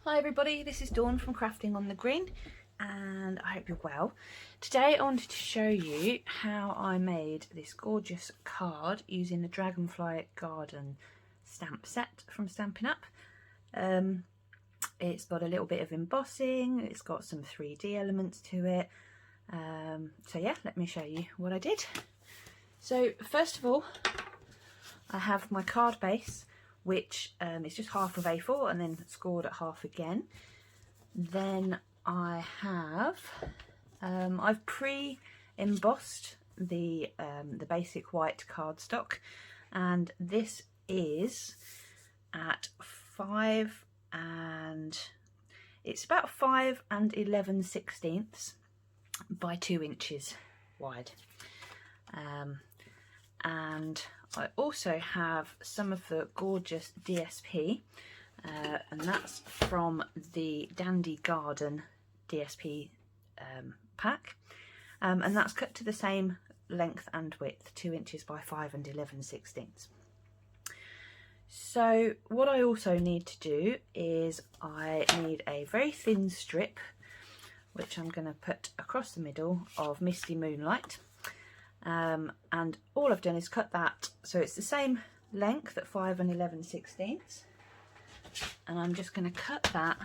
Hi everybody, this is Dawn from Crafting on the Green and I hope you're well. Today I wanted to show you how I made this gorgeous card using the Dragonfly Garden stamp set from Stampin Up. It's got a little bit of embossing, it's got some 3D elements to it. So yeah, let me show you what I did. So first of all, I have my card base, which is just half of A4 and then scored at half again. Then I have, I've pre-embossed the basic white cardstock, and this is at 5 and it's about 5 11/16 by 2 inches wide. And I also have some of the gorgeous DSP, and that's from the Dandy Garden DSP pack, and that's cut to the same length and width, 2 inches by 5 11/16. So what I also need to do is I need a very thin strip, which I'm going to put across the middle of Misty Moonlight. And all I've done is cut that so it's the same length at 5 11/16, and I'm just going to cut that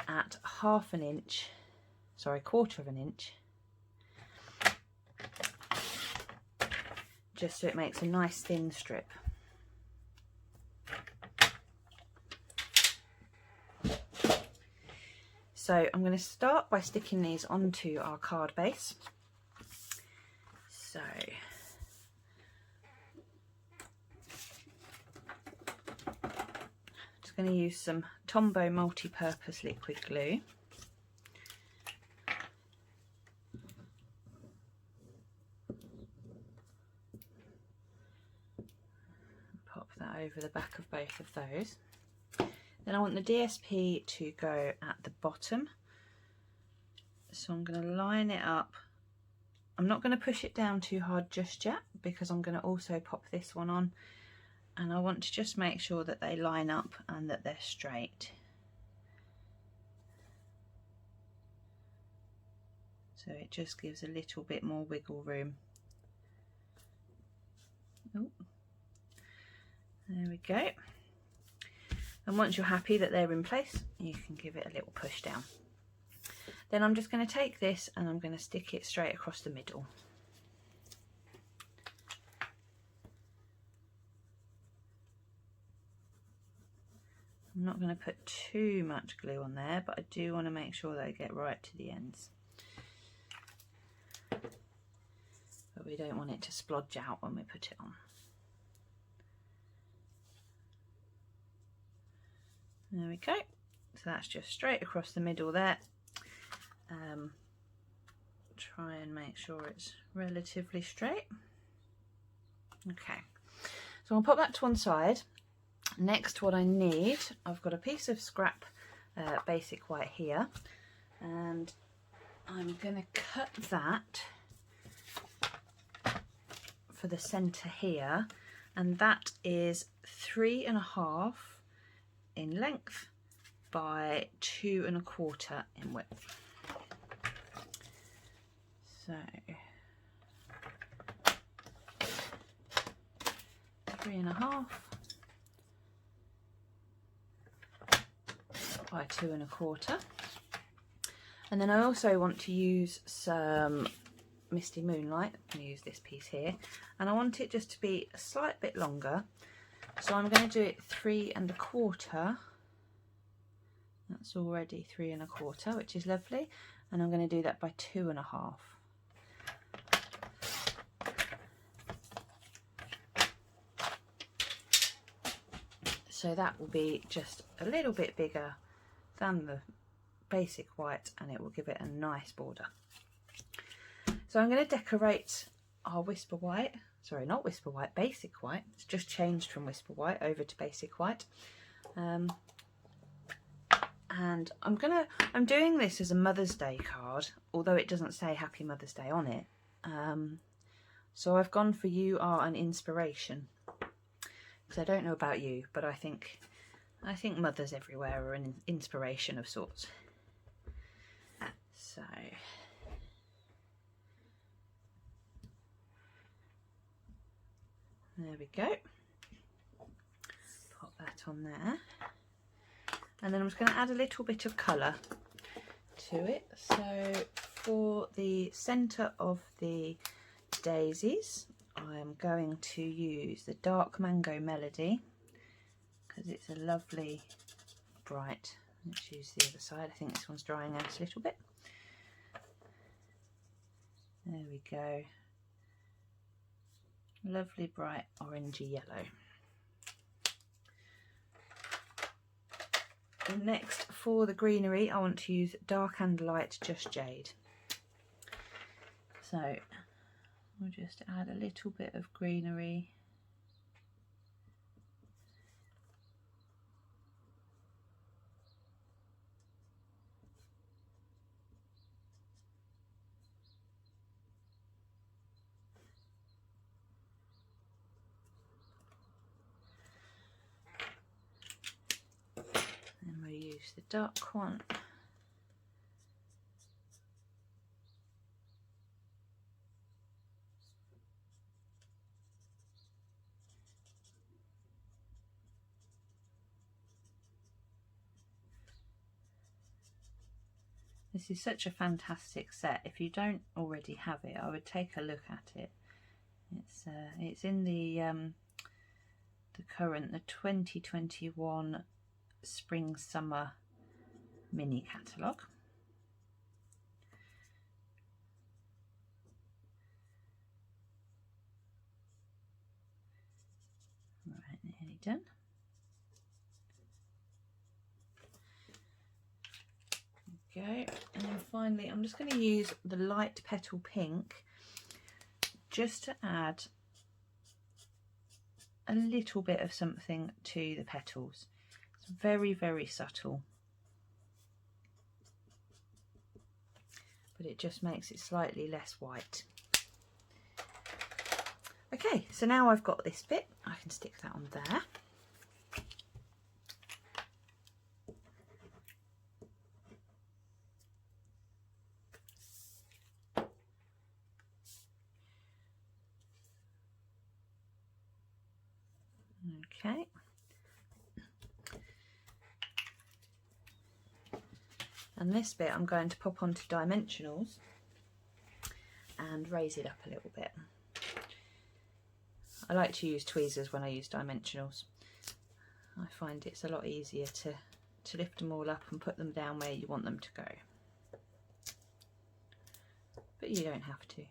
at quarter of an inch, just so it makes a nice thin strip. So I'm going to start by sticking these onto our card base. So just going to use some Tombow multi-purpose liquid glue. Pop that over the back of both of those. Then I want the DSP to go at the bottom. So I'm going to line it up. I'm not going to push it down too hard just yet, because I'm going to also pop this one on, and I want to just make sure that they line up and that they're straight. So it just gives a little bit more wiggle room. Oh, there we go. And once you're happy that they're in place, you can give it a little push down. Then I'm just going to take this and I'm going to stick it straight across the middle. I'm not going to put too much glue on there, but I do want to make sure they get right to the ends. But we don't want it to splodge out when we put it on. There we go. So that's just straight across the middle there. Try and make sure it's relatively straight. Okay, so I'll put that to one side. Next, what I need, I've got a piece of scrap basic white here, and I'm going to cut that for the centre here, and that is 3.5 in length by 2 1/4 in width. So 3.5 by 2 1/4, and then I also want to use some Misty Moonlight. I'm going to use this piece here, and I want it just to be a slight bit longer, so I'm going to do it 3 1/4. That's already 3 1/4, which is lovely, and I'm going to do that by 2 1/2. So that will be just a little bit bigger than the basic white, and it will give it a nice border. So I'm going to decorate our Whisper White, sorry, not Whisper White, Basic White. It's just changed from Whisper White over to Basic White. And I'm doing this as a Mother's Day card, although it doesn't say Happy Mother's Day on it. So I've gone for You Are an Inspiration, because I don't know about you, but I think I think mothers everywhere are an inspiration of sorts. So there we go. Pop that on there. And then I'm just going to add a little bit of colour to it. So for the centre of the daisies, I am going to use the Dark Mango Melody because it's a lovely bright. Let's use the other side. I think this one's drying out a little bit. There we go. Lovely bright orangey yellow. And next for the greenery, I want to use Dark and Light Just Jade. So we'll just add a little bit of greenery. And we'll use the dark one. This is such a fantastic set. If you don't already have it, I would take a look at it. It's in the current, the 2021 Spring Summer mini catalogue. Right, nearly done. Go, and then finally I'm just going to use the light petal pink just to add a little bit of something to the petals. It's very, very subtle, but it just makes it slightly less white. Okay, so now I've got this bit, I can stick that on there. Okay. And this bit I'm going to pop onto dimensionals and raise it up a little bit. I like to use tweezers when I use dimensionals. I find it's a lot easier to lift them all up and put them down where you want them to go. But you don't have to.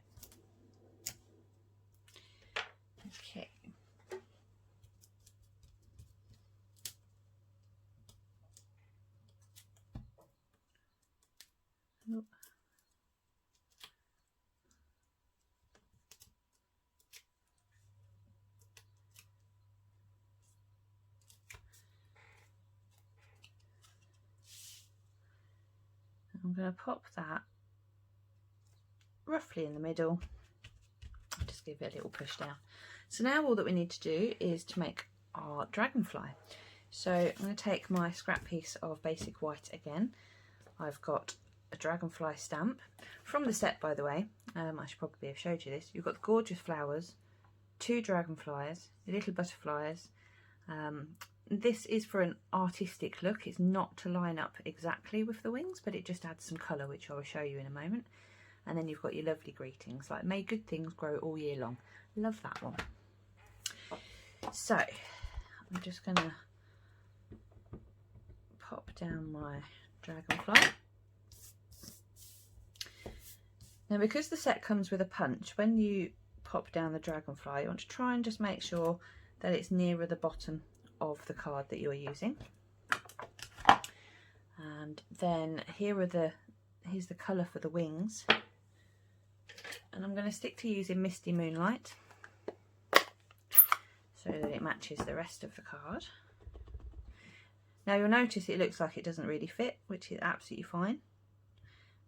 Okay. Oh. I'm going to pop that roughly in the middle. I'll just give it a little push down. So now all that we need to do is to make our dragonfly. So I'm going to take my scrap piece of basic white again. I've got a dragonfly stamp from the set, by the way. I should probably have showed you this. You've got the gorgeous flowers, 2 dragonflies, little butterflies. This is for an artistic look. It's not to line up exactly with the wings, but it just adds some colour, which I will show you in a moment. And then you've got your lovely greetings, like may good things grow all year long. Love that one. So I'm just going to pop down my dragonfly. Now, because the set comes with a punch, when you pop down the dragonfly, you want to try and just make sure that it's nearer the bottom of the card that you're using. And then here's the colour for the wings. And I'm going to stick to using Misty Moonlight so that it matches the rest of the card. Now you'll notice it looks like it doesn't really fit, which is absolutely fine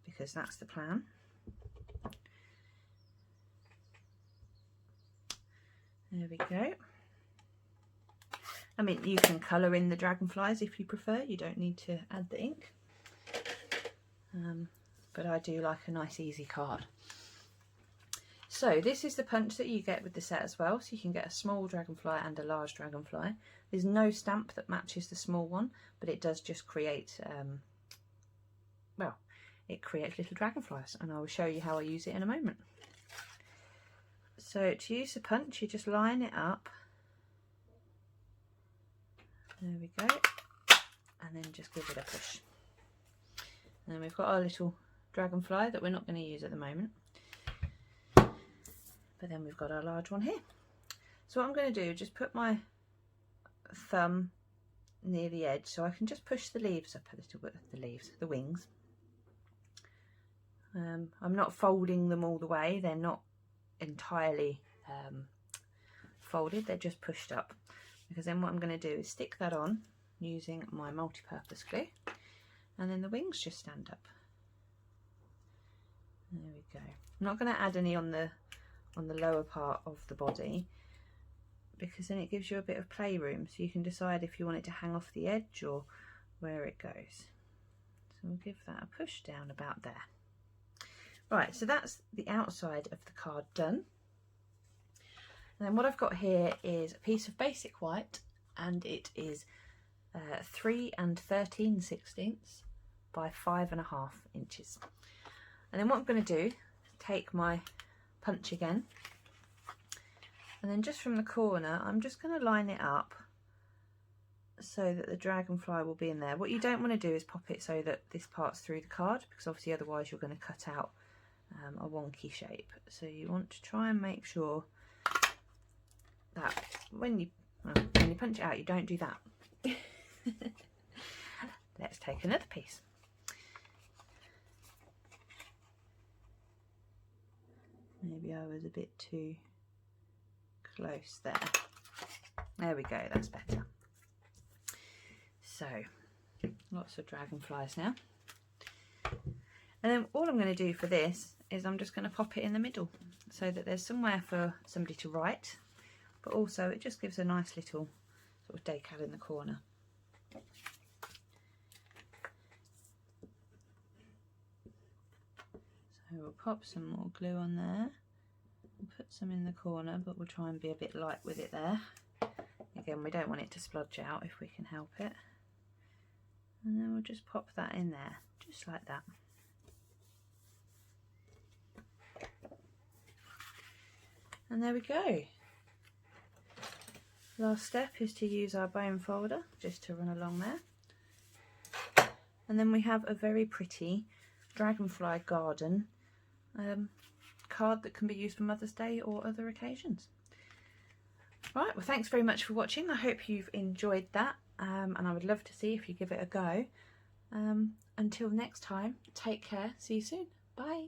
because that's the plan. There we go. I mean, you can colour in the dragonflies if you prefer, you don't need to add the ink. But I do like a nice easy card. So this is the punch that you get with the set as well, so you can get a small dragonfly and a large dragonfly. There's no stamp that matches the small one, but it does just create, well, it creates little dragonflies, and I will show you how I use it in a moment. So to use the punch, you just line it up. There we go, and then just give it a push. And then we've got our little dragonfly that we're not going to use at the moment. But then we've got our large one here. So what I'm going to do, just put my thumb near the edge so I can just push the leaves up a little bit, the wings. I'm not folding them all the way, they're not entirely folded, they're just pushed up. Because then what I'm going to do is stick that on using my multi-purpose glue, and then the wings just stand up. There we go. I'm not going to add any on the lower part of the body, because then it gives you a bit of playroom, so you can decide if you want it to hang off the edge or where it goes. So we'll give that a push down about there. Right, so that's the outside of the card done. And then what I've got here is a piece of basic white, and it is 3 13/16 by 5.5 inches. And then what I'm going to do, take my punch again, and then just from the corner I'm just going to line it up so that the dragonfly will be in there. What you don't want to do is pop it so that this part's through the card, because obviously otherwise you're going to cut out a wonky shape. So you want to try and make sure that when you punch it out, you don't do that. Let's take another piece. Maybe I was a bit too close there. There we go, that's better. So, lots of dragonflies now. And then all I'm going to do for this is I'm just going to pop it in the middle so that there's somewhere for somebody to write, but also it just gives a nice little sort of decal in the corner. So we'll pop some more glue on there, we'll put some in the corner, but we'll try and be a bit light with it there. Again, we don't want it to splodge out if we can help it. And then we'll just pop that in there, just like that. And there we go. Last step is to use our bone folder just to run along there. And then we have a very pretty Dragonfly Garden card that can be used for Mother's Day or other occasions. Right, well, thanks very much for watching. I hope you've enjoyed that, and I would love to see if you give it a go. Until next time, take care. See you soon. Bye.